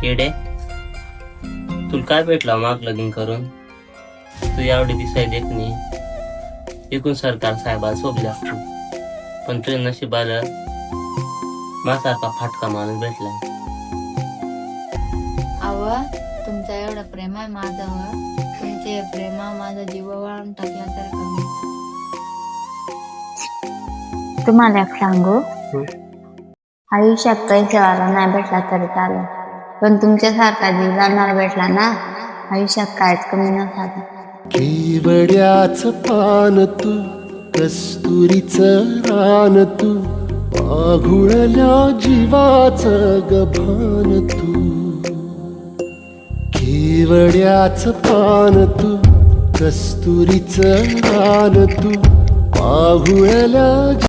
येडे, तुला काय भेटला माग लगीन करून? तू एवढी दिसाय देखणी एकूण सरकार साहेबाला सोबली असतो, पण तुझ्या नशिबाला माझ्यासारखा फाटका माणूस भेटलाय. अव तुमचा एवढा प्रेम आहे माझ्यावर, तुमचे प्रेमा माझा जीव वाळून टाकला तर कमीच. तुम्हाला एक सांगू, आयुष्यात पैसेवाला नाही भेटला तरी चालेल, पण तुमच्यासारखा जीव जाणार भेटला ना, आयुष्यात काहीच कमी नसायचं. केवड्याच पान तू, कस्तुरीच रान तू, पाघुळल्या जीवाच गभान तू. केवड्याच पान तू, कस्तुरीच रान तू, पाघुळल्या